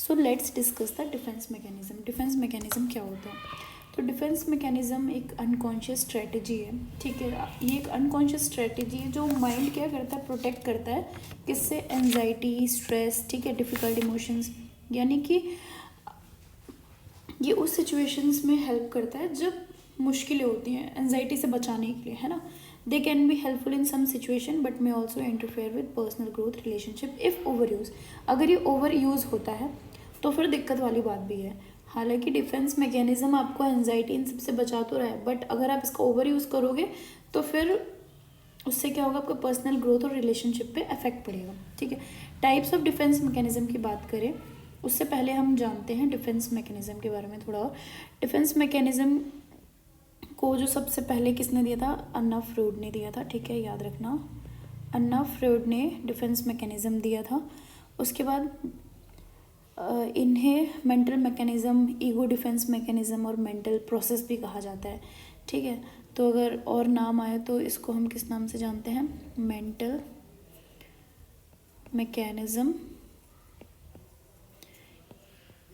So let's discuss the defence mechanism. Defence mechanism क्या होता है? तो डिफेंस मैकेनिज्म एक अनकॉन्शियस स्ट्रेटजी है, ठीक है। ये एक अनकॉन्शियस स्ट्रेटजी है जो माइंड क्या करता है, प्रोटेक्ट करता है किससे? एंजाइटी, स्ट्रेस, ठीक है, डिफ़िकल्ट इमोशंस। यानी कि ये उस सिचुएशंस में हेल्प करता है जब मुश्किलें होती हैं, एंजाइटी से बचाने के लिए, है ना। They can be helpful in some situation but may also interfere with personal growth, relationship if over use. अगर ये ओवर यूज़ होता है तो फिर दिक्कत वाली बात भी है। हालांकि डिफेंस मैकेनिज्म आपको एंजाइटी इन सबसे बचा तो रहा है, बट अगर आप इसका ओवर यूज़ करोगे तो फिर उससे क्या होगा, आपका पर्सनल ग्रोथ और रिलेशनशिप पे इफेक्ट पड़ेगा, ठीक है। टाइप्स ऑफ डिफेंस मैकेनिज्म की बात करें उससे पहले हम जानते हैं डिफेंस मैकेनिज्म के बारे में थोड़ा और। डिफेंस मैकेनिज्म को जो सबसे पहले किसने दिया था? अन्ना फ्रॉयड ने दिया था, ठीक है, याद रखना। अन्ना फ्रॉयड ने डिफेंस मैकेनिज्म दिया था। उसके बाद इन्हें mental mechanism, ego defence mechanism और मेंटल प्रोसेस भी कहा जाता है, ठीक है। तो अगर और नाम आए तो इसको हम किस नाम से जानते हैं? Mental mechanism,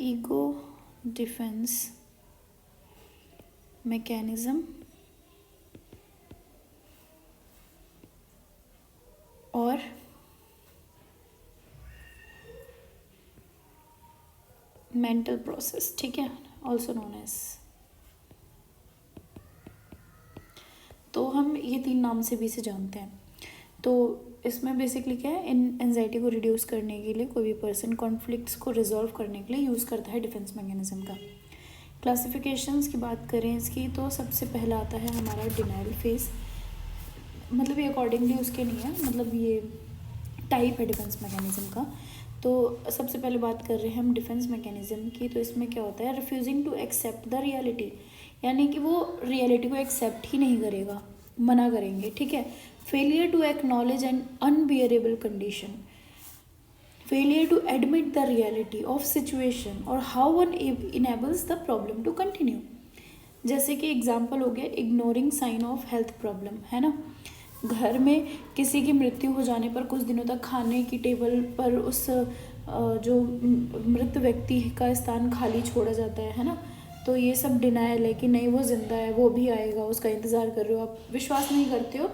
ego defence mechanism और मेंटल प्रोसेस, ठीक है, ऑल्सो नोन एज। तो हम ये 3 नाम से भी इसे जानते हैं। तो इसमें बेसिकली क्या है, इन एंजाइटी को रिड्यूस करने के लिए कोई भी पर्सन कॉन्फ्लिक्ट्स को रिजॉल्व करने के लिए यूज़ करता है डिफेंस मैकेनिज्म का। क्लासिफिकेशंस की बात करें इसकी तो सबसे पहला आता है हमारा डिनाइल फेज। मतलब ये अकॉर्डिंगली उसके नहीं है, मतलब ये टाइप है डिफेंस मैकेनिज्म का। तो सबसे पहले बात कर रहे हैं हम डिफेंस मैकेनिज्म की, तो इसमें क्या होता है? Refusing to accept the reality, यानी कि वो रियलिटी को एक्सेप्ट ही नहीं करेगा, मना करेंगे, ठीक है। Failure to acknowledge an unbearable condition, failure to admit the reality of situation और how one enables the problem to continue. जैसे कि एग्जाम्पल हो गया ignoring sign of health problem, है ना। घर में किसी की मृत्यु हो जाने पर कुछ दिनों तक खाने की टेबल पर उस जो मृत व्यक्ति का स्थान खाली छोड़ा जाता है ना। तो ये सब डिनायल है कि नहीं वो जिंदा है, वो भी आएगा, उसका इंतज़ार कर रहे हो, आप विश्वास नहीं करते हो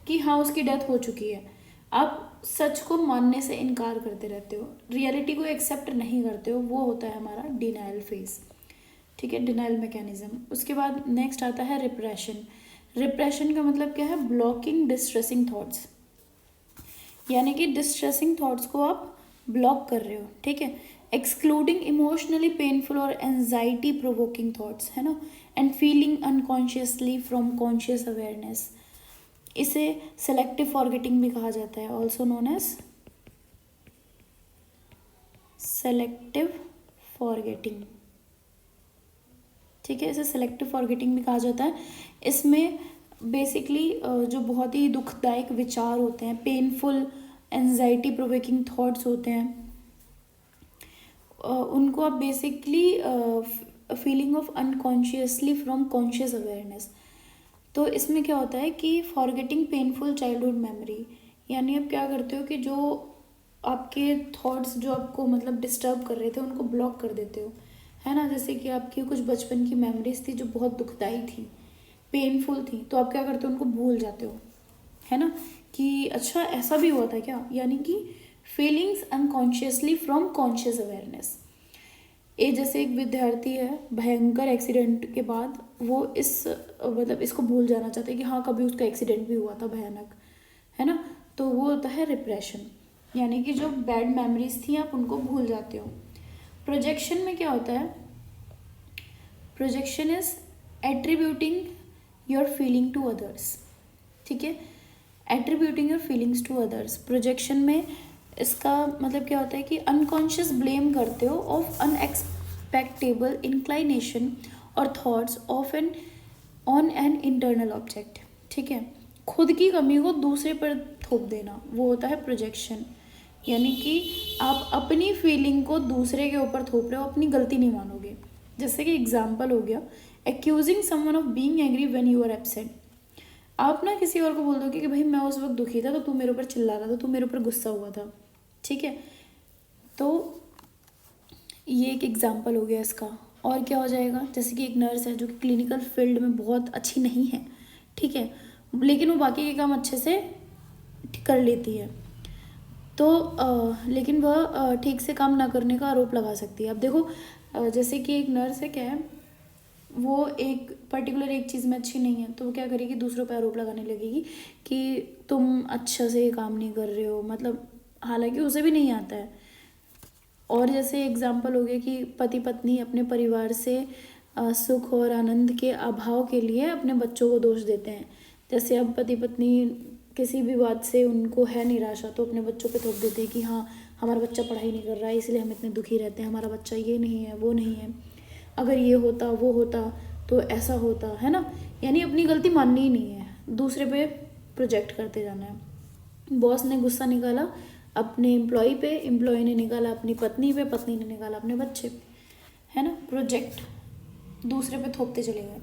कि हाँ उसकी डेथ हो चुकी है। आप सच को मानने से इनकार करते रहते हो, रियलिटी को एक्सेप्ट नहीं करते हो, वो होता है हमारा डिनायल फेज, ठीक है, डिनाइल मैकेनिज्म। उसके बाद नेक्स्ट आता है रिप्रेशन। रिप्रेशन का मतलब क्या है? ब्लॉकिंग डिस्ट्रेसिंग थॉट्स, यानी कि डिस्ट्रेसिंग थॉट्स को आप ब्लॉक कर रहे हो, ठीक है। एक्सक्लूडिंग इमोशनली पेनफुल और एंजाइटी प्रोवोकिंग थॉट्स, है ना। And feeling unconsciously from conscious awareness, इसे सेलेक्टिव फॉरगेटिंग भी कहा जाता है, also known as selective forgetting, ठीक है, इसे सेलेक्टिव फॉरगेटिंग भी कहा जाता है। इसमें बेसिकली जो बहुत ही दुखदायक विचार होते हैं, पेनफुल एंजाइटी प्रोवोकिंग थॉट्स होते हैं, उनको आप basically feeling of unconsciously from conscious awareness. तो इसमें क्या होता है कि फॉरगेटिंग पेनफुल चाइल्डहुड मेमोरी, यानी आप क्या करते हो कि जो आपके थॉट्स जो आपको मतलब डिस्टर्ब कर रहे थे उनको ब्लॉक कर देते हो, है ना। जैसे कि आपकी कुछ बचपन की मेमोरीज थी जो बहुत दुखदाई थी, पेनफुल थी, तो आप क्या करते हो, उनको भूल जाते हो, है ना, कि अच्छा ऐसा भी हुआ था क्या, यानी कि feelings unconsciously from conscious awareness. ये जैसे एक विद्यार्थी है, भयंकर एक्सीडेंट के बाद वो इस मतलब इसको भूल जाना चाहते हैं कि हाँ कभी उसका एक्सीडेंट भी हुआ था भयानक, है ना। तो वो होता है रिप्रेशन, यानी कि जो बैड मेमोरीज थी आप उनको भूल जाते हो। प्रोजेक्शन में क्या होता है? Projection is attributing your feeling to others, ठीक है, attributing your feelings to others. Projection में इसका मतलब क्या होता है कि अनकॉन्शियस ब्लेम करते हो ऑफ अनएक्सपेक्टेबल इंक्लाइनेशन और thoughts of an on an internal object, ठीक है। खुद की कमी को दूसरे पर थोप देना, वो होता है प्रोजेक्शन, यानी कि आप अपनी फीलिंग को दूसरे के ऊपर थोप रहे हो, अपनी गलती नहीं मानोगे। जैसे कि एग्जाम्पल हो गया accusing someone of being angry when you are absent. आप ना किसी और को बोल दोगे कि भाई मैं उस वक्त दुखी था तो तू मेरे ऊपर चिल्ला रहा था, तू मेरे ऊपर गुस्सा हुआ था, ठीक है। तो ये एक एग्जाम्पल हो गया इसका। और क्या हो जाएगा, जैसे कि एक नर्स है जो कि क्लिनिकल फील्ड में बहुत अच्छी नहीं है, ठीक है, लेकिन वो बाकी के काम अच्छे से कर लेती है, तो लेकिन वह ठीक से काम ना करने का आरोप लगा सकती है। अब देखो जैसे कि एक नर्स है, क्या है, वो एक पर्टिकुलर एक चीज़ में अच्छी नहीं है, तो वो क्या करेगी, दूसरों पर आरोप लगाने लगेगी कि तुम अच्छा से काम नहीं कर रहे हो, मतलब हालांकि उसे भी नहीं आता है। और जैसे एग्जाम्पल हो गया कि पति पत्नी अपने परिवार से सुख और आनंद के अभाव के लिए अपने बच्चों को दोष देते हैं। जैसे अब पति पत्नी किसी भी बात से उनको है निराशा, तो अपने बच्चों पे थोप देते हैं कि हाँ हमारा बच्चा पढ़ाई नहीं कर रहा है इसलिए हम इतने दुखी रहते हैं, हमारा बच्चा ये नहीं है वो नहीं है, अगर ये होता वो होता तो ऐसा होता है ना। यानी अपनी गलती माननी ही नहीं है, दूसरे पे प्रोजेक्ट करते जाना है। बॉस ने गुस्सा निकाला अपने एम्प्लॉय पे, एम्प्लॉय ने निकाला अपनी पत्नी पे, पत्नी ने निकाला अपने बच्चे पे, है ना, प्रोजेक्ट दूसरे पे थोपते चले गए।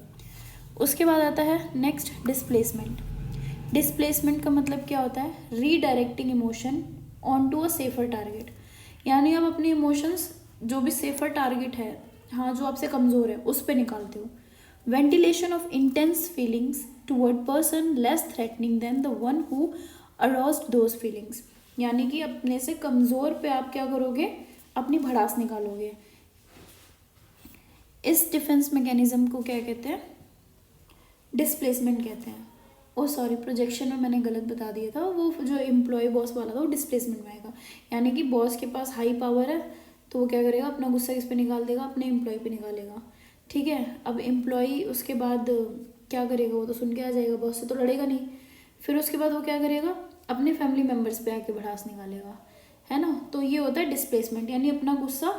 उसके बाद आता है नेक्स्ट डिस्प्लेसमेंट। डिस्प्लेसमेंट का मतलब क्या होता है, redirecting emotion on to a safer target. यानी आप अपने इमोशंस जो भी सेफर टारगेट है, हाँ जो आपसे कमज़ोर है, उस पर निकालते हो। Ventilation of intense feelings toward person less threatening than the one who aroused those feelings. यानी कि अपने से कमज़ोर पे आप क्या करोगे, अपनी भड़ास निकालोगे। इस डिफेंस मैकेनिज्म को क्या कहते हैं, डिस्प्लेसमेंट कहते हैं। ओ सॉरी, प्रोजेक्शन में मैंने गलत बता दिया था, वो जो एम्प्लॉय बॉस वाला था वो डिस्प्लेसमेंट में आएगा। यानी कि बॉस के पास हाई पावर है, तो वो क्या करेगा, अपना गुस्सा किस पे निकाल देगा, अपने एम्प्लॉय पे निकालेगा, ठीक है। अब एम्प्लॉय उसके बाद क्या करेगा, वो तो सुन के आ जाएगा, बॉस से तो लड़ेगा नहीं। फिर उसके बाद वो क्या करेगा, अपने फैमिली मेम्बर्स पे आके भड़ास निकालेगा, है ना। तो ये होता है डिस्प्लेसमेंट, यानी अपना गुस्सा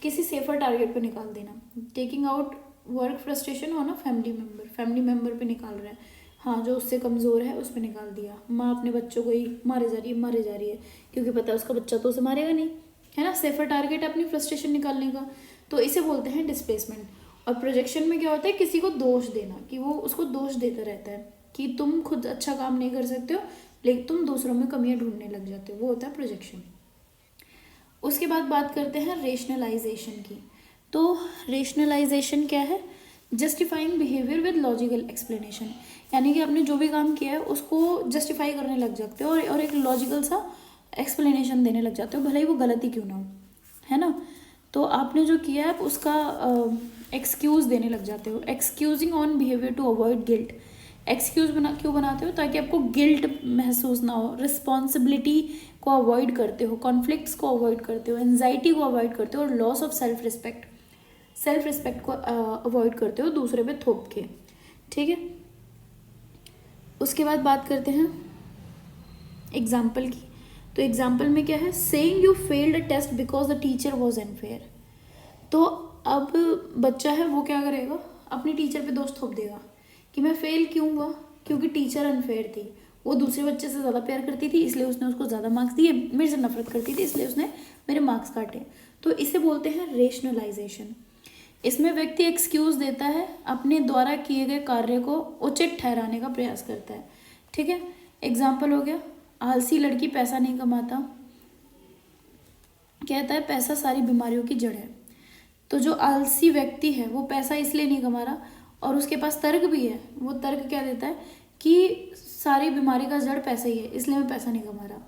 किसी सेफर टारगेट पे निकाल देना। Taking out work frustration on a family member पे निकाल रहा है, हाँ जो उससे कमज़ोर है उस पर निकाल दिया। माँ अपने बच्चों को ही मारे जा रही है क्योंकि पता है उसका बच्चा तो उसे मारेगा नहीं, है ना। सेफर टारगेट है अपनी फ्रस्ट्रेशन निकालने का, तो इसे बोलते हैं डिस्प्लेसमेंट। और प्रोजेक्शन में क्या होता है, किसी को दोष देना, कि वो उसको दोष देता रहता है कि तुम खुद अच्छा काम नहीं कर सकते हो, लेकिन तुम दूसरों में कमियां ढूंढने लग जाते हो, वो होता है प्रोजेक्शन। उसके बाद बात करते हैं रेशनलाइजेशन की। तो रेशनलाइजेशन क्या है, justifying behaviour with logical explanation. यानी कि आपने जो भी काम किया है उसको जस्टिफाई करने लग जाते हो और एक लॉजिकल सा एक्सप्लेनेशन देने लग जाते हो, भले ही वो गलत ही क्यों ना हो, है ना। तो आपने जो किया है आप उसका एक्सक्यूज़ देने लग जाते हो। Excusing on behaviour to avoid guilt. Excuse क्यों बनाते हो, ताकि आपको गिल्ट महसूस ना हो। रिस्पॉन्सिबिलिटी को अवॉइड करते हो, कॉन्फ्लिक्ट्स को अवॉइड करते हो, एंजाइटी को अवॉइड करते हो, और लॉस ऑफ सेल्फ रिस्पेक्ट को अवॉइड करते हो दूसरे पे थोप के, ठीक है। उसके बाद बात करते हैं एग्जाम्पल की। तो एग्जाम्पल में क्या है, saying you failed a test because the teacher was unfair. तो अब बच्चा है वो क्या करेगा, अपनी टीचर पे दोष थोप देगा कि मैं फेल क्यों हुआ, क्योंकि टीचर अनफेयर थी, वो दूसरे बच्चे से ज़्यादा प्यार करती थी इसलिए उसने उसको ज़्यादा मार्क्स दिए, मेरे से नफरत करती थी इसलिए उसने मेरे मार्क्स काटे। तो इसे बोलते हैं रेशनलाइजेशन। इसमें व्यक्ति एक्सक्यूज़ देता है, अपने द्वारा किए गए कार्य को उचित ठहराने का प्रयास करता है, ठीक है। एग्जाम्पल हो गया, आलसी लड़की पैसा नहीं कमाता, कहता है पैसा सारी बीमारियों की जड़ है। तो जो आलसी व्यक्ति है वो पैसा इसलिए नहीं कमा रहा, और उसके पास तर्क भी है, वो तर्क क्या देता है कि सारी बीमारी का जड़ पैसा ही है इसलिए मैं पैसा नहीं कमा रहा।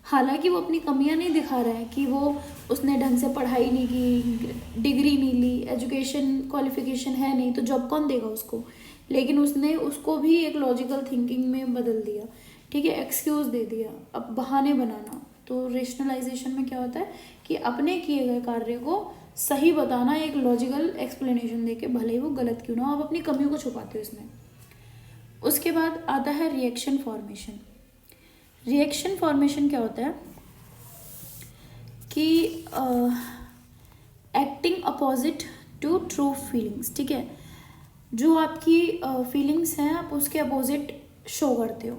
हालांकि वो अपनी कमियां नहीं दिखा रहा है कि वो उसने ढंग से पढ़ाई नहीं की, डिग्री नहीं ली, एजुकेशन क्वालिफिकेशन है नहीं, तो जॉब कौन देगा उसको। लेकिन उसने उसको भी एक लॉजिकल थिंकिंग में बदल दिया, ठीक है, एक्सक्यूज़ दे दिया, अब बहाने बनाना। तो रेशनलाइजेशन में क्या होता है कि अपने किए गए कार्य को सही बताना, एक लॉजिकल एक्सप्लेनेशन देके, भले ही वो गलत क्यों ना हो, आप अपनी कमियों को छुपाते हो इसमें। उसके बाद आता है रिएक्शन फॉर्मेशन। रिएक्शन फॉर्मेशन क्या होता है कि acting opposite to true feelings, ठीक है। जो आपकी फीलिंग्स हैं आप उसके अपोजिट शो करते हो।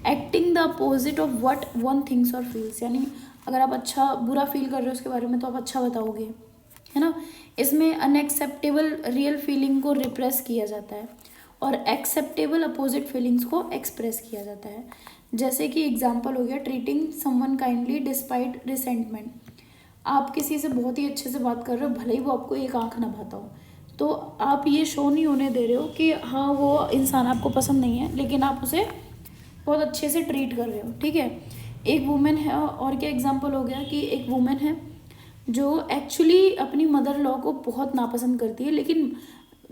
Acting the opposite of what one thinks और फील्स, यानी अगर आप अच्छा बुरा फील कर रहे हो उसके बारे में तो आप अच्छा बताओगे, है ना। इसमें अनएक्सेप्टेबल रियल फीलिंग को रिप्रेस किया जाता है और एक्सेप्टेबल अपोजिट फीलिंग्स को एक्सप्रेस किया जाता है। जैसे कि एग्जांपल हो गया, treating someone kindly despite resentment. आप किसी से बहुत ही अच्छे से बात कर रहे हो, भले ही वो आपको एक आंख ना भाता हो, तो आप ये शो नहीं होने दे रहे हो कि हाँ वो इंसान आपको पसंद नहीं है, लेकिन आप उसे बहुत अच्छे से ट्रीट कर रहे हो, ठीक है। एक वुमेन है, और क्या एग्जांपल हो गया कि एक वुमेन है जो एक्चुअली अपनी मदर लॉ को बहुत नापसंद करती है, लेकिन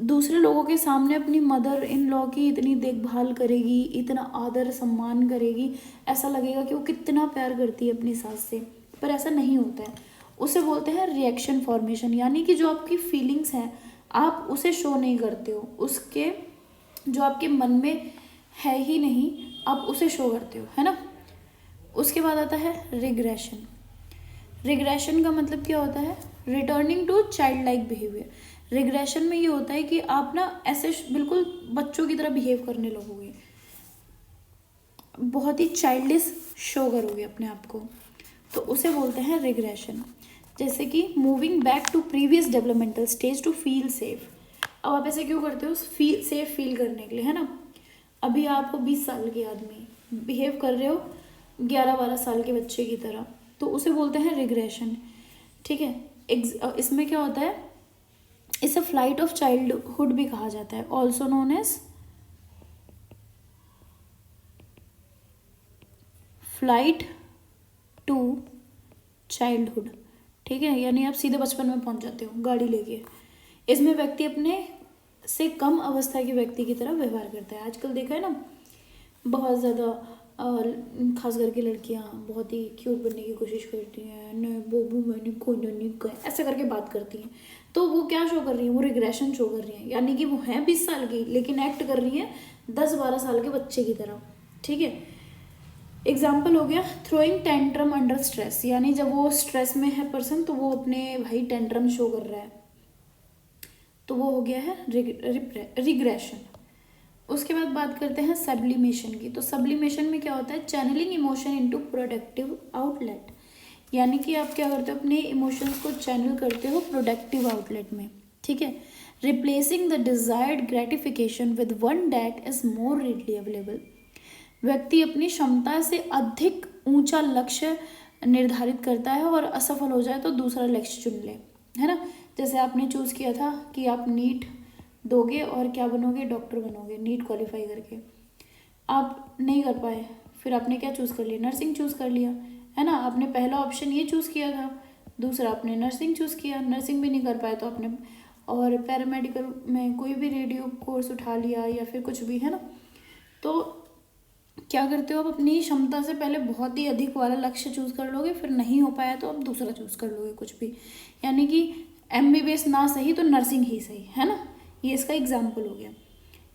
दूसरे लोगों के सामने अपनी मदर इन लॉ की इतनी देखभाल करेगी, इतना आदर सम्मान करेगी, ऐसा लगेगा कि वो कितना प्यार करती है अपनी सास से, पर ऐसा नहीं होता है। उसे बोलते हैं रिएक्शन फॉर्मेशन, यानी कि जो आपकी फीलिंग्स हैं आप उसे शो नहीं करते हो, उसके जो आपके मन में है ही नहीं आप उसे शो करते हो, है ना। उसके बाद आता है रिग्रेशन। रिग्रेशन का मतलब क्या होता है? Returning to child like behaviour. Regression में ये होता है कि आप ना ऐसे बिल्कुल बच्चों की तरह बिहेव करने लगोगे, बहुत ही चाइल्डिश शो करोगे अपने आप को, तो उसे बोलते हैं रिग्रेशन। जैसे कि moving back to previous developmental stage to feel safe. अब आप ऐसे क्यों करते हो? सेफ फील करने के लिए, है ना। अभी आप 20 साल के आदमी बिहेव कर रहे हो 11-12 साल के बच्चे की तरह, तो उसे बोलते हैं रिग्रेशन, ठीक है। इसमें क्या होता है, इसे फ्लाइट ऑफ चाइल्डहुड भी कहा जाता है, also known as flight to childhood, ठीक है। यानी आप सीधे बचपन में पहुंच जाते हो गाड़ी लेके। इसमें व्यक्ति अपने से कम अवस्था के व्यक्ति की तरह व्यवहार करता है। आजकल देखा है ना, बहुत ज़्यादा खास करके लड़कियां बहुत ही क्यूट बनने की कोशिश करती हैं, न बोबू मैंने खोना नहीं कहा, ऐसा करके बात करती हैं। तो वो क्या शो कर रही हैं? वो रिग्रेशन शो कर रही हैं, यानी कि वो हैं 20 साल की लेकिन एक्ट कर रही हैं 10-12 साल के बच्चे की तरह, ठीक है। एग्जाम्पल हो गया थ्रोइंग टेंट्रम अंडर स्ट्रेस, यानी जब वो स्ट्रेस में है पर्सन तो वो अपने भाई टेंट्रम शो कर रहा है, तो वो हो गया है रिग्रेशन। उसके बाद बात करते हैं सब्लिमेशन की। तो सब्लिमेशन में क्या होता है? Channelling emotion into productive outlet, यानी कि आप क्या करते हो? अपने इमोशंस को चैनल करते हो प्रोडक्टिव आउटलेट में, ठीक है। Replacing the desired gratification with one that is more readily available. व्यक्ति अपनी क्षमता से अधिक ऊंचा लक्ष्य निर्धारित करता है और असफल हो जाए तो दूसरा लक्ष्य चुन ले, है ना। जैसे आपने चूज़ किया था कि आप नीट दोगे और क्या बनोगे? डॉक्टर बनोगे, नीट क्वालिफाई करके। आप नहीं कर पाए, फिर आपने क्या चूज़ कर लिया? नर्सिंग चूज़ कर लिया, है ना। आपने पहला ऑप्शन ये चूज़ किया था, दूसरा आपने नर्सिंग चूज़ किया, नर्सिंग भी नहीं कर पाए तो आपने और पैरामेडिकल में कोई भी रेडियो कोर्स उठा लिया या फिर कुछ भी, है ना। तो क्या करते हो? आप अपनी क्षमता से पहले बहुत ही अधिक वाला लक्ष्य चूज़ कर लोगे, फिर नहीं हो पाया तो आप दूसरा चूज़ कर लोगे कुछ भी, यानी कि MBBS ना सही तो नर्सिंग ही सही, है ना। ये इसका एग्जाम्पल हो गया।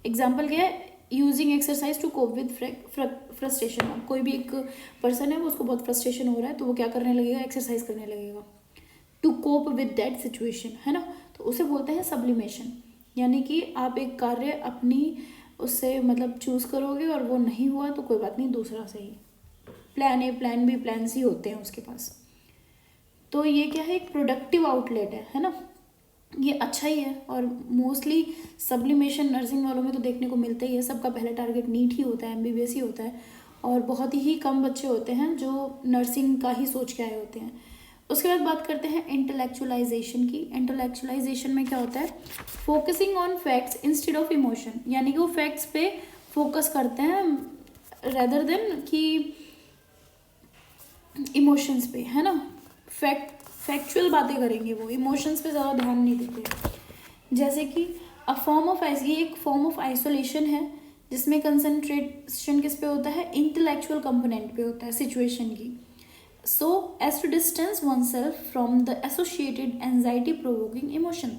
एग्जाम्पल क्या है? Using exercise to cope with frustration. कोई भी एक पर्सन है, वो उसको बहुत फ्रस्ट्रेशन हो रहा है तो वो क्या करने लगेगा? एक्सरसाइज करने लगेगा to cope with that situation, है ना। तो उसे बोलते हैं सब्लिमेशन, यानी कि आप एक कार्य अपनी उससे मतलब चूज़ करोगे और वो नहीं हुआ तो कोई बात नहीं, दूसरा सही। Plan A plan B plan C होते हैं उसके पास। तो ये क्या है? एक प्रोडक्टिव आउटलेट है ना। ये अच्छा ही है, और मोस्टली सब्लिमेशन नर्सिंग वालों में तो देखने को मिलता ही है। सबका पहला टारगेट नीट ही होता है, MBBS ही होता है, और बहुत ही कम बच्चे होते हैं जो नर्सिंग का ही सोच के आए होते हैं। उसके बाद बात करते हैं इंटेलेक्चुअलाइजेशन की। इंटेलेक्चुअलाइजेशन में क्या होता है? Focusing on facts instead of emotion, यानी कि वो फैक्ट्स पे फोकस करते हैं रेदर देन कि इमोशंस पे, है ना। फैक्चुअल बातें करेंगे, वो इमोशंस पे ज़्यादा ध्यान नहीं देते। जैसे कि ये एक फॉर्म ऑफ आइसोलेशन है जिसमें कंसंट्रेशन किस पे होता है? इंटेलेक्चुअल कंपोनेंट पे होता है सिचुएशन की। So as to distance oneself from the associated anxiety provoking emotion,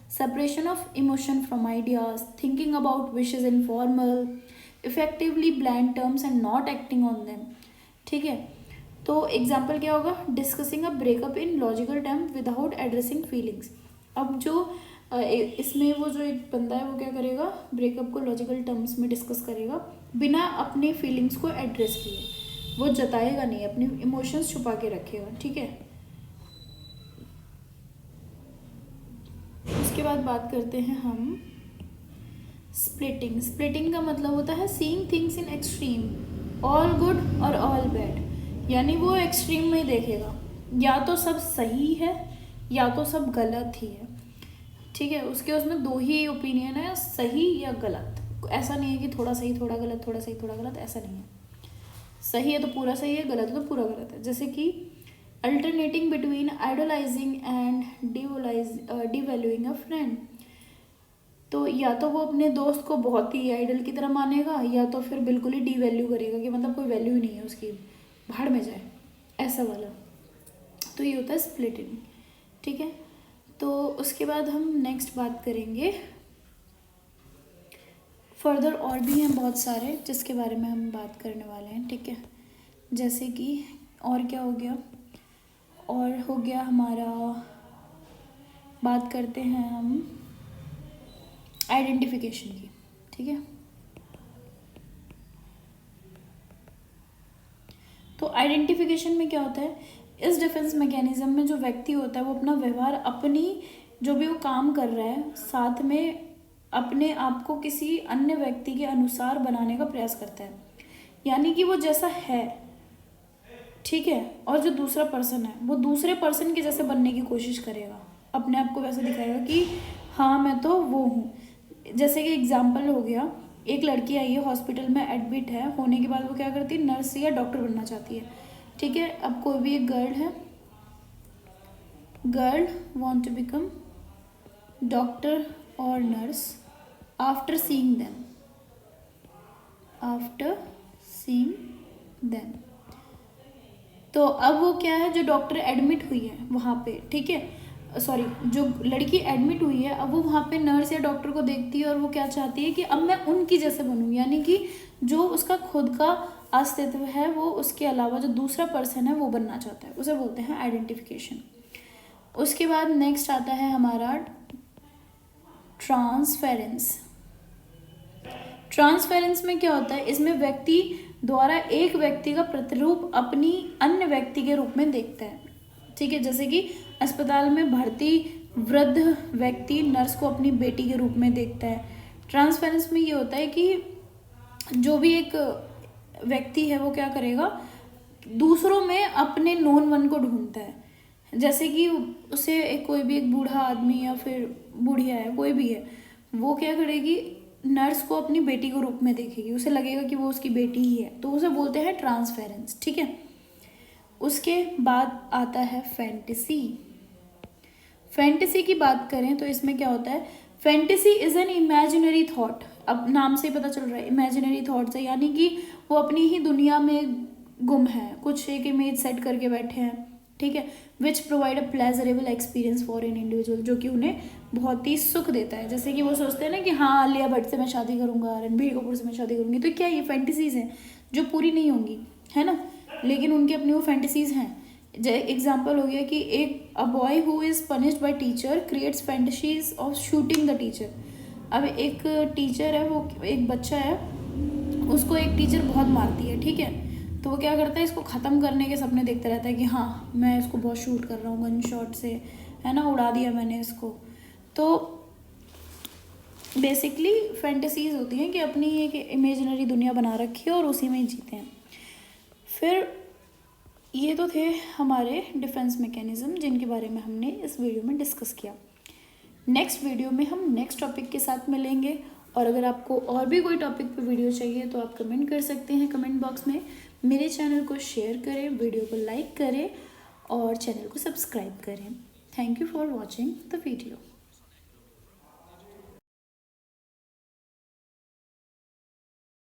separation of emotion from ideas, thinking about wishes in formal effectively bland terms and not acting on them, ठीक है। तो example क्या होगा? Discussing a breakup in logical term without addressing feelings. अब जो इसमें वो जो एक बंदा है वो क्या करेगा? ब्रेकअप को लॉजिकल टर्म्स में डिस्कस करेगा बिना अपने फीलिंग्स को एड्रेस किए, वो जताएगा नहीं, अपने इमोशंस छुपा के रखेगा, ठीक है। उसके बाद बात करते हैं हम स्प्लिटिंग। स्प्लिटिंग का मतलब होता है seeing things in extreme, all good और ऑल बैड, यानी वो एक्सट्रीम में ही देखेगा, या तो सब सही है या तो सब गलत ही है, ठीक है। उसके उसमें दो ही ओपिनियन है, सही या गलत। ऐसा नहीं है कि थोड़ा सही थोड़ा गलत, थोड़ा सही थोड़ा गलत, ऐसा नहीं है। सही है तो पूरा सही है, गलत है तो पूरा गलत है। जैसे कि alternating between idealizing and devaluing a friend. तो या तो वो अपने दोस्त को बहुत ही आइडल की तरह मानेगा, या तो फिर बिल्कुल ही डिवैल्यू करेगा कि मतलब कोई वैल्यू ही नहीं है उसकी, भाड़ में जाए, ऐसा वाला। तो ये होता है स्प्लिटिंग, ठीक है। तो उसके बाद हम नेक्स्ट बात करेंगे फर्दर, और भी हैं बहुत सारे जिसके बारे में हम बात करने वाले हैं, ठीक है। जैसे कि और क्या हो गया, और हो गया हमारा, बात करते हैं हम आइडेंटिफिकेशन की, ठीक है। तो आइडेंटिफिकेशन में क्या होता है, इस डिफेंस मैकेनिज्म में जो व्यक्ति होता है वो अपना व्यवहार, अपनी जो भी वो काम कर रहा है, साथ में अपने आप को किसी अन्य व्यक्ति के अनुसार बनाने का प्रयास करता है। यानी कि वो जैसा है, ठीक है, और जो दूसरा पर्सन है वो दूसरे पर्सन के जैसे बनने की कोशिश करेगा, अपने आप को वैसे दिखाएगा कि हाँ मैं तो वो हूँ। जैसे कि एग्जाम्पल हो गया, एक लड़की आई है, हॉस्पिटल में एडमिट है, होने के बाद वो क्या करती है, नर्स या डॉक्टर बनना चाहती है, ठीक है। अब कोई भी एक गर्ल है, girl want to become doctor और nurse after seeing them, after seeing them. तो अब वो क्या है, जो डॉक्टर एडमिट हुई है वहाँ पे, ठीक है, सॉरी, जो लड़की एडमिट हुई है, अब वो वहाँ पे नर्स या डॉक्टर को देखती है और वो क्या चाहती है कि अब मैं उनकी जैसे बनूँ। यानी कि जो उसका खुद का अस्तित्व है वो उसके अलावा जो दूसरा पर्सन है वो बनना चाहता है, उसे बोलते हैं आइडेंटिफिकेशन। उसके बाद नेक्स्ट आता है हमारा ट्रांसफेरेंस। ट्रांसफेरेंस में क्या होता है, इसमें व्यक्ति द्वारा एक व्यक्ति का प्रतिरूप अपनी अन्य व्यक्ति के रूप में देखता है, ठीक है। जैसे कि अस्पताल में भर्ती वृद्ध व्यक्ति नर्स को अपनी बेटी के रूप में देखता है। ट्रांसफेरेंस में ये होता है कि जो भी एक व्यक्ति है वो क्या करेगा, दूसरों में अपने नोन वन को ढूंढता है। जैसे कि उसे कोई भी एक बूढ़ा आदमी या फिर बुढ़िया है, कोई भी है, वो क्या करेगी, नर्स को अपनी बेटी के रूप में देखेगी, उसे लगेगा कि वो उसकी बेटी ही है, तो उसे बोलते हैं ट्रांसफेरेंस, ठीक है। उसके बाद आता है फैंटेसी। फैंटेसी की बात करें तो इसमें क्या होता है, fantasy is an imaginary thought. अब नाम से ही पता चल रहा है इमेजिनरी थॉट से, यानी कि वो अपनी ही दुनिया में गुम है, कुछ एक इमेज सेट करके बैठे हैं, ठीक है। Which provide a pleasurable experience for an individual, जो कि उन्हें बहुत ही सुख देता है। जैसे कि वो सोचते हैं ना कि हाँ आलिया भट्ट से मैं शादी करूंगा, रणबीर कपूर से मैं शादी करूंगी, तो क्या ये फैंटेसीज हैं जो पूरी नहीं होंगी, है ना, लेकिन उनकी अपनी वो फैंटेसीज हैं। एग्जाम्पल हो गया कि एक a boy who is punished bye teacher creates fantasies of shooting the teacher. अब एक टीचर है, वो एक बच्चा है, उसको एक टीचर बहुत मारती है, ठीक है, तो वो क्या करता है, इसको ख़त्म करने के सपने देखता रहता है कि हाँ मैं इसको बहुत शूट कर रहा हूँ गन शॉट से, है ना, उड़ा दिया मैंने इसको। तो बेसिकली फैंटेसीज होती हैं कि अपनी एक इमेजिनरी दुनिया बना रखी है और उसी में ही जीते हैं। फिर ये तो थे हमारे डिफेंस मैकेनिज्म जिनके बारे में हमने इस वीडियो में डिस्कस किया। नेक्स्ट वीडियो में हम नेक्स्ट टॉपिक के साथ मिलेंगे, और अगर आपको और भी कोई टॉपिक पे वीडियो चाहिए तो आप कमेंट कर सकते हैं कमेंट बॉक्स में। मेरे चैनल को शेयर करें, वीडियो को लाइक करें और चैनल को सब्सक्राइब करें। Thank you for watching the video.